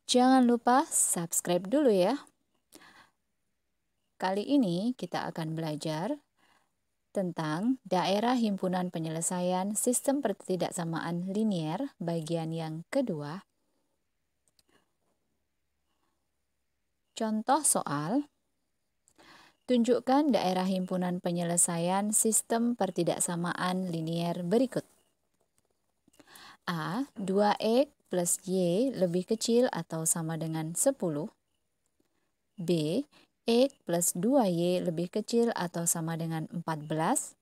Jangan lupa subscribe dulu ya. Kali ini kita akan belajar tentang daerah himpunan penyelesaian sistem pertidaksamaan linier bagian yang kedua. Contoh soal, tunjukkan daerah himpunan penyelesaian sistem pertidaksamaan linier berikut. A. 2x plus y lebih kecil atau sama dengan 10. B. X plus 2y lebih kecil atau sama dengan 14.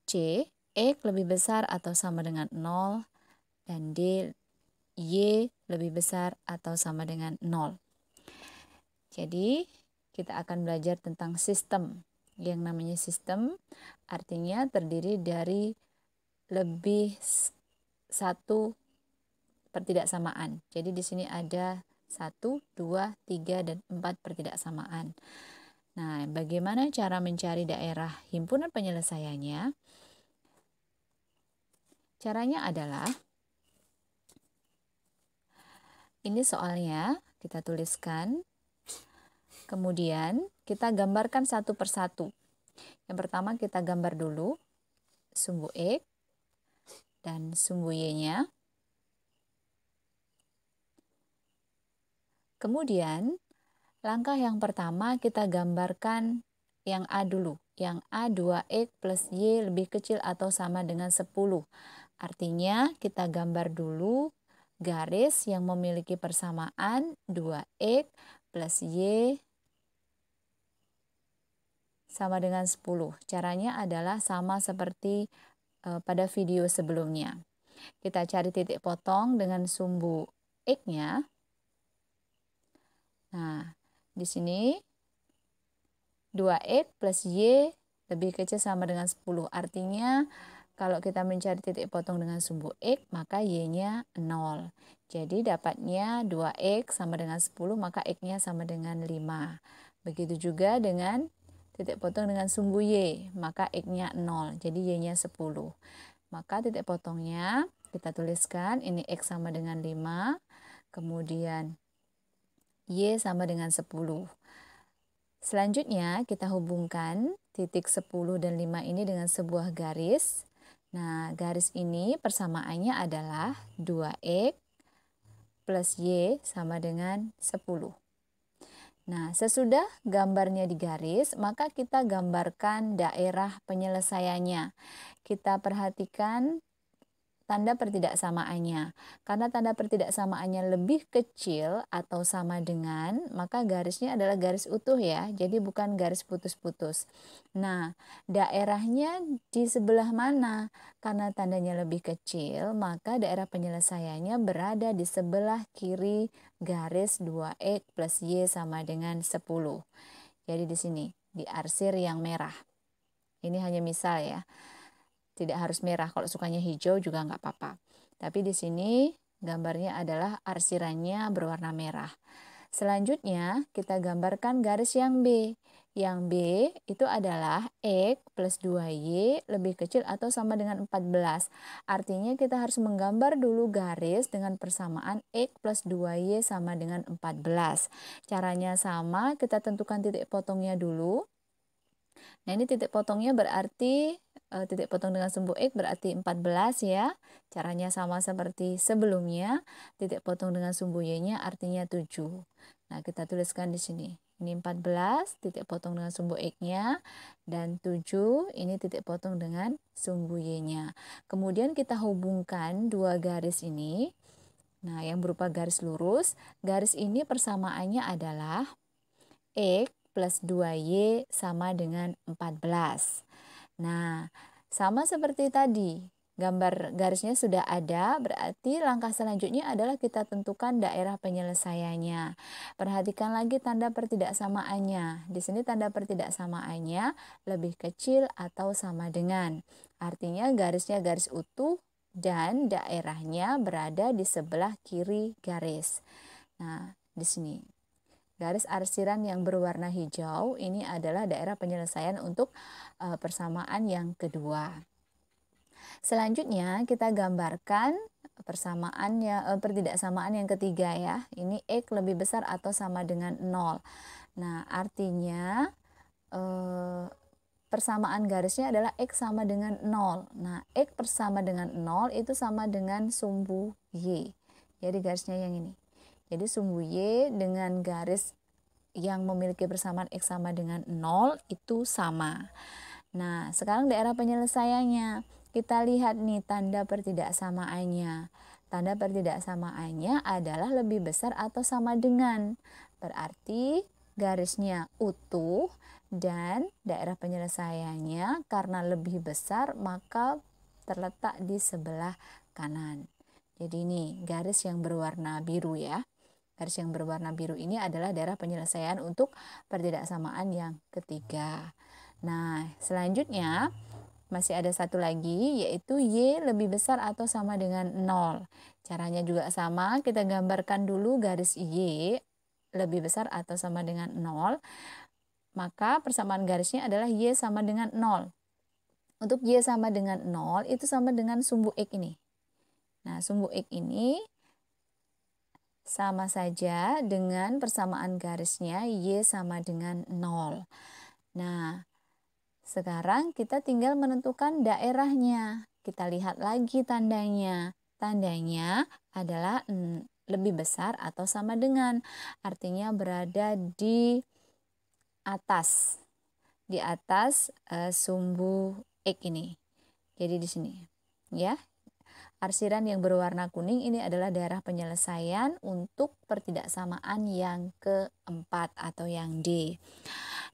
C. X lebih besar atau sama dengan 0. Dan D. Y lebih besar atau sama dengan 0. Jadi, kita akan belajar tentang sistem. Yang namanya sistem artinya terdiri dari lebih satu pertidaksamaan. Jadi di sini ada 1, 2, 3, dan 4 pertidaksamaan. Nah, bagaimana cara mencari daerah himpunan penyelesaiannya? Caranya adalah, ini soalnya kita tuliskan, kemudian kita gambarkan satu persatu. Yang pertama kita gambar dulu sumbu X dan sumbu Y-nya. Kemudian, langkah yang pertama kita gambarkan yang A dulu. Yang A 2X plus Y lebih kecil atau sama dengan 10. Artinya kita gambar dulu garis yang memiliki persamaan 2X plus Y sama dengan 10. Caranya adalah sama seperti pada video sebelumnya. Kita cari titik potong dengan sumbu X-nya. Nah, di sini 2X plus Y lebih kecil sama dengan 10. Artinya kalau kita mencari titik potong dengan sumbu X, maka Y-nya 0. Jadi dapatnya 2X sama dengan 10, maka X-nya sama dengan 5. Begitu juga dengan titik potong dengan sumbu Y, maka X-nya 0. Jadi Y-nya 10. Maka titik potongnya kita tuliskan, ini X sama dengan 5, kemudian Y sama dengan 10. Selanjutnya kita hubungkan titik 10 dan 5 ini dengan sebuah garis. Nah, garis ini persamaannya adalah 2X plus Y sama dengan 10. Nah, sesudah gambarnya digaris, maka kita gambarkan daerah penyelesaiannya. Kita perhatikan tanda pertidaksamaannya. Karena tanda pertidaksamaannya lebih kecil atau sama dengan, maka garisnya adalah garis utuh ya. Jadi bukan garis putus-putus. Nah, daerahnya di sebelah mana? Karena tandanya lebih kecil, maka daerah penyelesaiannya berada di sebelah kiri garis 2X plus Y sama dengan 10. Jadi di sini, di arsir yang merah. Ini hanya misal ya. Tidak harus merah, kalau sukanya hijau juga nggak apa-apa. Tapi di sini gambarnya adalah arsirannya berwarna merah. Selanjutnya kita gambarkan garis yang B. Yang B itu adalah X plus 2Y lebih kecil atau sama dengan 14. Artinya kita harus menggambar dulu garis dengan persamaan X plus 2Y sama dengan 14. Caranya sama, kita tentukan titik potongnya dulu. Nah, ini titik potongnya berarti titik potong dengan sumbu X berarti 14 ya. Caranya sama seperti sebelumnya. Titik potong dengan sumbu Y-nya artinya 7. Nah, kita tuliskan di sini. Ini 14, titik potong dengan sumbu X-nya. Dan 7, ini titik potong dengan sumbu Y-nya. Kemudian kita hubungkan dua garis ini. Nah, yang berupa garis lurus. Garis ini persamaannya adalah X plus 2Y sama dengan 14. Nah, sama seperti tadi, gambar garisnya sudah ada, berarti langkah selanjutnya adalah kita tentukan daerah penyelesaiannya. Perhatikan lagi tanda pertidaksamaannya. Di sini tanda pertidaksamaannya lebih kecil atau sama dengan. Artinya garisnya garis utuh dan daerahnya berada di sebelah kiri garis. Nah, di sini. Garis arsiran yang berwarna hijau ini adalah daerah penyelesaian untuk persamaan yang kedua. Selanjutnya kita gambarkan pertidaksamaan yang ketiga ya. Ini X lebih besar atau sama dengan 0. Nah, artinya persamaan garisnya adalah X sama dengan 0. Nah, X bersama dengan 0 itu sama dengan sumbu Y. Jadi garisnya yang ini. Jadi sumbu Y dengan garis yang memiliki persamaan X sama dengan 0 itu sama. Nah, sekarang daerah penyelesaiannya. Kita lihat nih tanda pertidaksamaannya. Tanda pertidaksamaannya adalah lebih besar atau sama dengan. Berarti garisnya utuh dan daerah penyelesaiannya karena lebih besar maka terletak di sebelah kanan. Jadi ini garis yang berwarna biru ya. Garis yang berwarna biru ini adalah daerah penyelesaian untuk pertidaksamaan yang ketiga. Nah, selanjutnya masih ada satu lagi yaitu Y lebih besar atau sama dengan 0. Caranya juga sama, kita gambarkan dulu garis Y lebih besar atau sama dengan 0. Maka persamaan garisnya adalah Y sama dengan 0. Untuk Y sama dengan 0 itu sama dengan sumbu X ini. Nah, sumbu X ini sama saja dengan persamaan garisnya Y sama dengan 0. Nah, sekarang kita tinggal menentukan daerahnya. Kita lihat lagi tandanya. Tandanya adalah lebih besar atau sama dengan. Artinya berada di atas. Di atas sumbu X ini. Jadi di sini. Ya. Arsiran yang berwarna kuning ini adalah daerah penyelesaian untuk pertidaksamaan yang keempat atau yang D.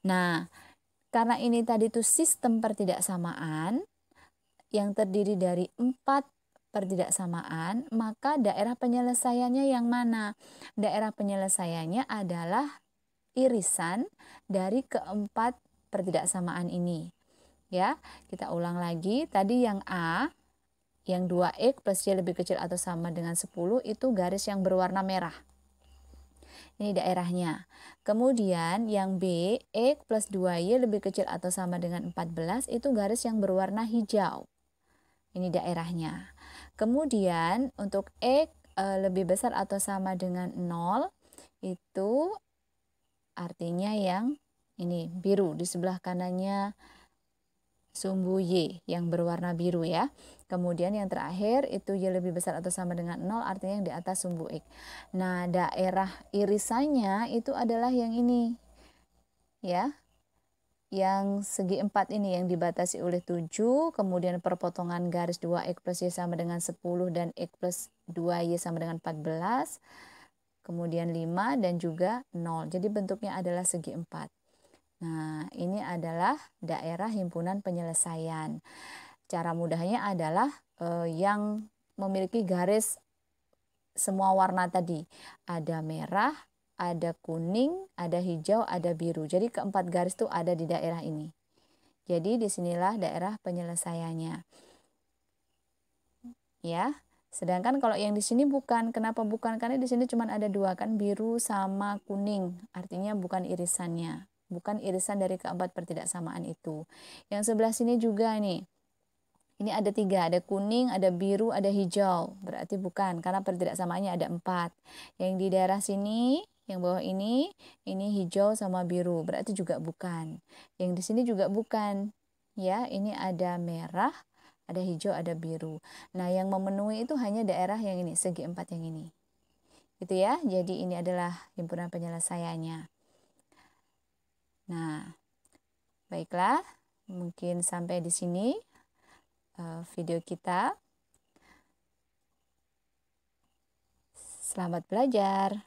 Nah, karena ini tadi itu sistem pertidaksamaan yang terdiri dari 4 pertidaksamaan, maka daerah penyelesaiannya yang mana? Daerah penyelesaiannya adalah irisan dari keempat pertidaksamaan ini. Ya, kita ulang lagi. Tadi yang A, yang 2X plus Y lebih kecil atau sama dengan 10 itu garis yang berwarna merah. Ini daerahnya. Kemudian yang B, X plus 2Y lebih kecil atau sama dengan 14 itu garis yang berwarna hijau. Ini daerahnya. Kemudian untuk X lebih besar atau sama dengan 0 itu artinya yang ini biru di sebelah kanannya sumbu Y yang berwarna biru ya. Kemudian yang terakhir itu Y lebih besar atau sama dengan 0 artinya yang di atas sumbu X. Nah, daerah irisannya itu adalah yang ini. Ya. Yang segi 4 ini yang dibatasi oleh 7, kemudian perpotongan garis 2X plus Y sama dengan 10 dan X plus 2Y sama dengan 14. Kemudian 5 dan juga 0. Jadi bentuknya adalah segi 4. Nah, ini adalah daerah himpunan penyelesaian. Cara mudahnya adalah yang memiliki garis semua warna tadi. Ada merah, ada kuning, ada hijau, ada biru. Jadi keempat garis itu ada di daerah ini. Jadi disinilah daerah penyelesaiannya. Ya. Sedangkan kalau yang di sini bukan. Kenapa bukan? Karena di sini cuma ada 2 kan, biru sama kuning. Artinya bukan irisannya. Bukan irisan dari keempat pertidaksamaan itu. Yang sebelah sini juga nih. Ini ada 3, ada kuning, ada biru, ada hijau. Berarti bukan, karena pertidaksamaannya ada 4. Yang di daerah sini, yang bawah ini hijau sama biru. Berarti juga bukan. Yang di sini juga bukan. Ya, ini ada merah, ada hijau, ada biru. Nah, yang memenuhi itu hanya daerah yang ini, segi 4 yang ini. Gitu ya. Jadi ini adalah himpunan penyelesaiannya. Nah, baiklah, mungkin sampai di sini video kita. Selamat belajar.